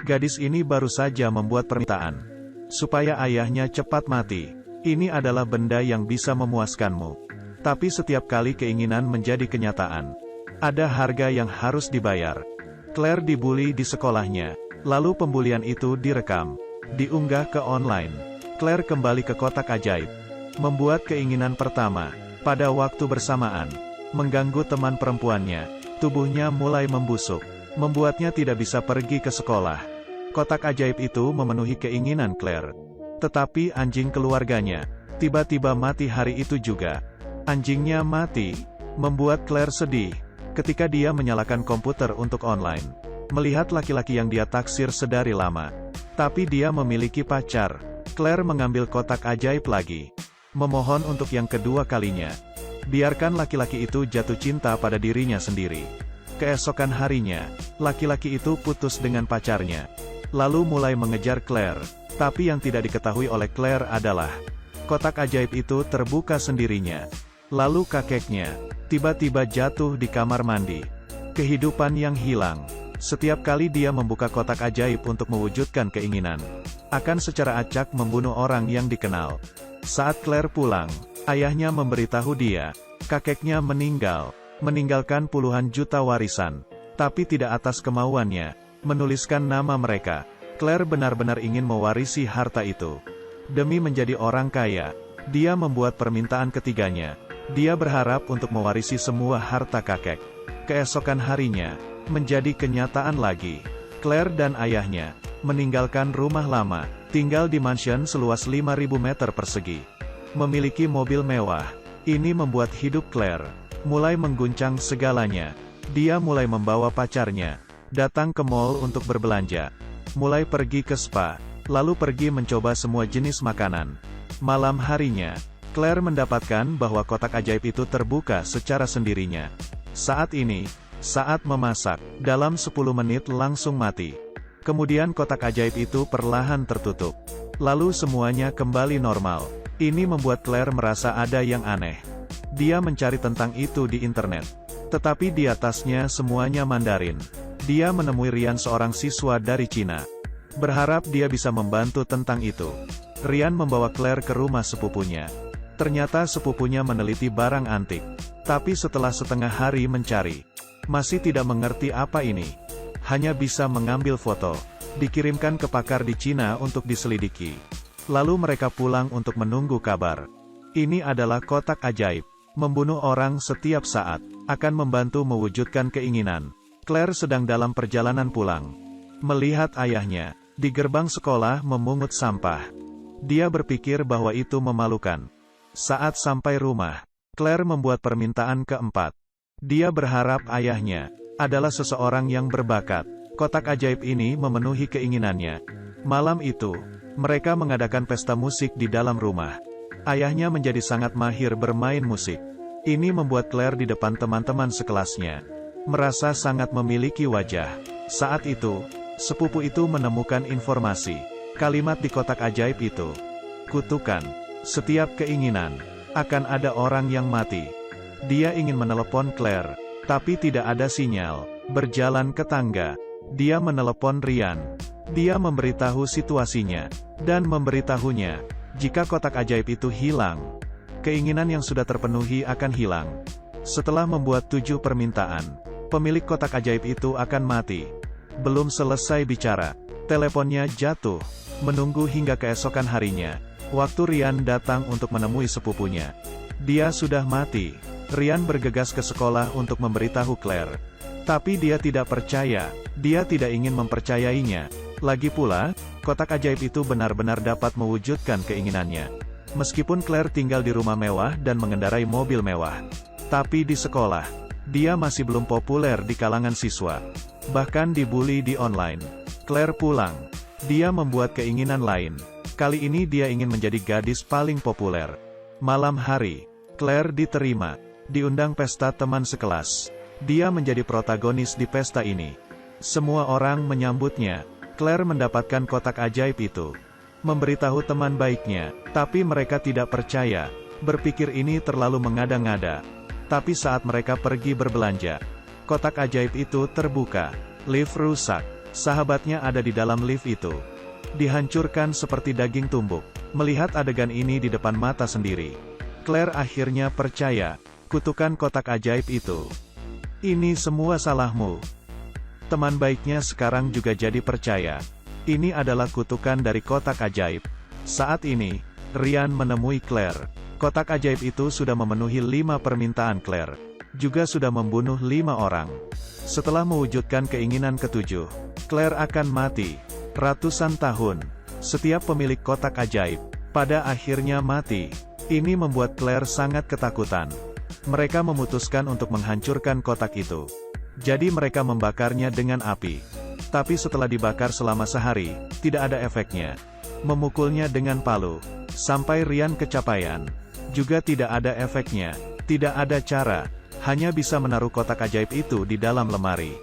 Gadis ini baru saja membuat permintaan supaya ayahnya cepat mati. Ini adalah benda yang bisa memuaskanmu. Tapi setiap kali keinginan menjadi kenyataan, ada harga yang harus dibayar. Claire dibully di sekolahnya, lalu pembulian itu direkam, diunggah ke online. Claire kembali ke kotak ajaib, membuat keinginan pertama, pada waktu bersamaan, mengganggu teman perempuannya. Tubuhnya mulai membusuk, membuatnya tidak bisa pergi ke sekolah. Kotak ajaib itu memenuhi keinginan Claire. Tetapi anjing keluarganya, tiba-tiba mati hari itu juga. Anjingnya mati, membuat Claire sedih. Ketika dia menyalakan komputer untuk online, melihat laki-laki yang dia taksir sedari lama. Tapi dia memiliki pacar. Claire mengambil kotak ajaib lagi, memohon untuk yang kedua kalinya. Biarkan laki-laki itu jatuh cinta pada dirinya sendiri. Keesokan harinya, laki-laki itu putus dengan pacarnya, lalu mulai mengejar Claire. Tapi yang tidak diketahui oleh Claire adalah, kotak ajaib itu terbuka sendirinya. Lalu kakeknya, tiba-tiba jatuh di kamar mandi. Kehidupan yang hilang. Setiap kali dia membuka kotak ajaib untuk mewujudkan keinginan, akan secara acak membunuh orang yang dikenal. Saat Claire pulang, ayahnya memberitahu dia, kakeknya meninggal, meninggalkan puluhan juta warisan. Tapi tidak atas kemauannya, menuliskan nama mereka. Claire benar-benar ingin mewarisi harta itu. Demi menjadi orang kaya, dia membuat permintaan ketiganya. Dia berharap untuk mewarisi semua harta kakek. Keesokan harinya, menjadi kenyataan lagi. Claire dan ayahnya, meninggalkan rumah lama, tinggal di mansion seluas 5.000 meter persegi. Memiliki mobil mewah. Ini membuat hidup Claire mulai mengguncang segalanya. Dia mulai membawa pacarnya datang ke mall untuk berbelanja. Mulai pergi ke spa, lalu pergi mencoba semua jenis makanan. Malam harinya, Claire mendapatkan bahwa kotak ajaib itu terbuka secara sendirinya. Saat ini, saat memasak, dalam 10 menit langsung mati. Kemudian kotak ajaib itu perlahan tertutup. Lalu semuanya kembali normal. Ini membuat Claire merasa ada yang aneh. Dia mencari tentang itu di internet. Tetapi di atasnya semuanya Mandarin. Dia menemui Rian, seorang siswa dari Cina. Berharap dia bisa membantu tentang itu. Rian membawa Claire ke rumah sepupunya. Ternyata sepupunya meneliti barang antik. Tapi setelah setengah hari mencari, masih tidak mengerti apa ini. Hanya bisa mengambil foto, dikirimkan ke pakar di Cina untuk diselidiki. Lalu mereka pulang untuk menunggu kabar. Ini adalah kotak ajaib. Membunuh orang setiap saat, akan membantu mewujudkan keinginan. Claire sedang dalam perjalanan pulang. Melihat ayahnya, di gerbang sekolah memungut sampah. Dia berpikir bahwa itu memalukan. Saat sampai rumah, Claire membuat permintaan keempat. Dia berharap ayahnya adalah seseorang yang berbakat. Kotak ajaib ini memenuhi keinginannya. Malam itu, mereka mengadakan pesta musik di dalam rumah. Ayahnya menjadi sangat mahir bermain musik. Ini membuat Claire di depan teman-teman sekelasnya merasa sangat memiliki wajah. Saat itu, sepupu itu menemukan informasi. Kalimat di kotak ajaib itu. Kutukan. Setiap keinginan, akan ada orang yang mati. Dia ingin menelepon Claire, tapi tidak ada sinyal. Berjalan ke tangga, dia menelepon Rian. Dia memberitahu situasinya, dan memberitahunya, jika kotak ajaib itu hilang, keinginan yang sudah terpenuhi akan hilang. Setelah membuat 7 permintaan, pemilik kotak ajaib itu akan mati. Belum selesai bicara, teleponnya jatuh. Menunggu hingga keesokan harinya. Waktu Rian datang untuk menemui sepupunya, dia sudah mati. Rian bergegas ke sekolah untuk memberitahu Claire. Tapi dia tidak percaya, dia tidak ingin mempercayainya. Lagi pula, kotak ajaib itu benar-benar dapat mewujudkan keinginannya. Meskipun Claire tinggal di rumah mewah dan mengendarai mobil mewah, tapi di sekolah, dia masih belum populer di kalangan siswa. Bahkan dibully di online. Claire pulang. Dia membuat keinginan lain. Kali ini dia ingin menjadi gadis paling populer. Malam hari, Claire diterima, diundang pesta teman sekelas. Dia menjadi protagonis di pesta ini. Semua orang menyambutnya. Claire mendapatkan kotak ajaib itu. Memberitahu teman baiknya, tapi mereka tidak percaya. Berpikir ini terlalu mengada-ngada. Tapi saat mereka pergi berbelanja, kotak ajaib itu terbuka. Lift rusak. Sahabatnya ada di dalam lift itu. Dihancurkan seperti daging tumbuk. Melihat adegan ini di depan mata sendiri, Claire akhirnya percaya, kutukan kotak ajaib itu. Ini semua salahmu. Teman baiknya sekarang juga jadi percaya. Ini adalah kutukan dari kotak ajaib. Saat ini, Ryan menemui Claire. Kotak ajaib itu sudah memenuhi 5 permintaan Claire. Juga sudah membunuh 5 orang. Setelah mewujudkan keinginan ketujuh, Claire akan mati. Ratusan tahun. Setiap pemilik kotak ajaib, pada akhirnya mati. Ini membuat Claire sangat ketakutan. Mereka memutuskan untuk menghancurkan kotak itu. Jadi mereka membakarnya dengan api. Tapi setelah dibakar selama sehari, tidak ada efeknya. Memukulnya dengan palu, sampai Ryan kecapaian. Juga tidak ada efeknya. Tidak ada cara, hanya bisa menaruh kotak ajaib itu di dalam lemari.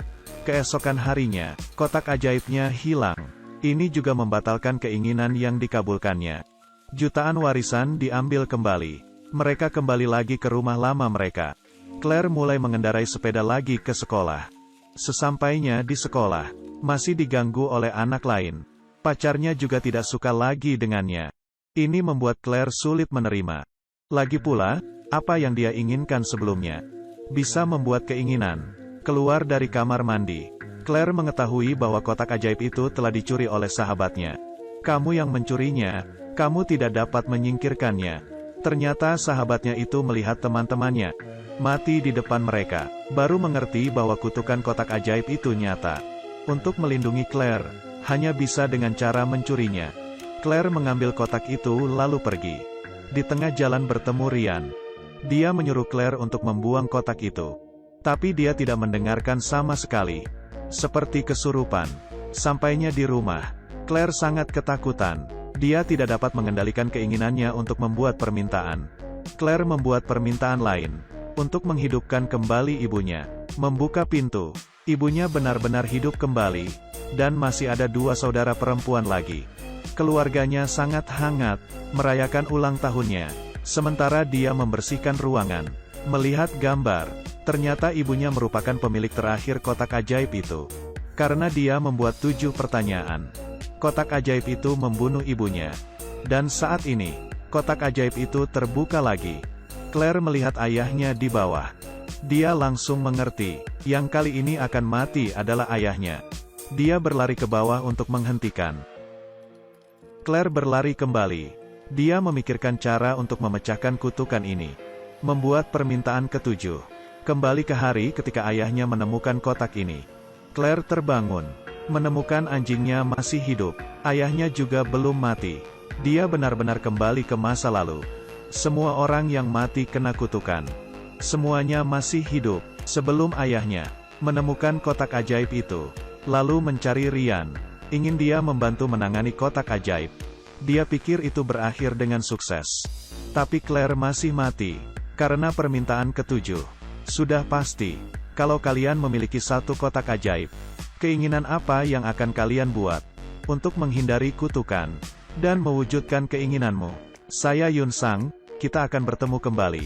Keesokan harinya, kotak ajaibnya hilang. Ini juga membatalkan keinginan yang dikabulkannya. Jutaan warisan diambil kembali. Mereka kembali lagi ke rumah lama mereka. Claire mulai mengendarai sepeda lagi ke sekolah. Sesampainya di sekolah, masih diganggu oleh anak lain. Pacarnya juga tidak suka lagi dengannya. Ini membuat Claire sulit menerima. Lagi pula, apa yang dia inginkan sebelumnya? Bisa membuat keinginan. Keluar dari kamar mandi, Claire mengetahui bahwa kotak ajaib itu telah dicuri oleh sahabatnya. Kamu yang mencurinya, kamu tidak dapat menyingkirkannya. Ternyata sahabatnya itu melihat teman-temannya mati di depan mereka, baru mengerti bahwa kutukan kotak ajaib itu nyata. Untuk melindungi Claire, hanya bisa dengan cara mencurinya. Claire mengambil kotak itu lalu pergi. Di tengah jalan bertemu Ryan. Dia menyuruh Claire untuk membuang kotak itu. Tapi dia tidak mendengarkan sama sekali. Seperti kesurupan. Sampainya di rumah, Claire sangat ketakutan. Dia tidak dapat mengendalikan keinginannya untuk membuat permintaan. Claire membuat permintaan lain. Untuk menghidupkan kembali ibunya. Membuka pintu. Ibunya benar-benar hidup kembali. Dan masih ada 2 saudara perempuan lagi. Keluarganya sangat hangat, merayakan ulang tahunnya. Sementara dia membersihkan ruangan. Melihat gambar, ternyata ibunya merupakan pemilik terakhir kotak ajaib itu. Karena dia membuat 7 pertanyaan. Kotak ajaib itu membunuh ibunya. Dan saat ini, kotak ajaib itu terbuka lagi. Claire melihat ayahnya di bawah. Dia langsung mengerti, yang kali ini akan mati adalah ayahnya. Dia berlari ke bawah untuk menghentikan. Claire berlari kembali. Dia memikirkan cara untuk memecahkan kutukan ini. Membuat permintaan ketujuh. Kembali ke hari ketika ayahnya menemukan kotak ini. Claire terbangun. Menemukan anjingnya masih hidup. Ayahnya juga belum mati. Dia benar-benar kembali ke masa lalu. Semua orang yang mati kena kutukan. Semuanya masih hidup. Sebelum ayahnya menemukan kotak ajaib itu. Lalu mencari Ryan. Ingin dia membantu menangani kotak ajaib. Dia pikir itu berakhir dengan sukses. Tapi Claire masih mati. Karena permintaan ketujuh. Sudah pasti, kalau kalian memiliki 1 kotak ajaib, keinginan apa yang akan kalian buat? Untuk menghindari kutukan, dan mewujudkan keinginanmu. Saya Yun Sang, kita akan bertemu kembali.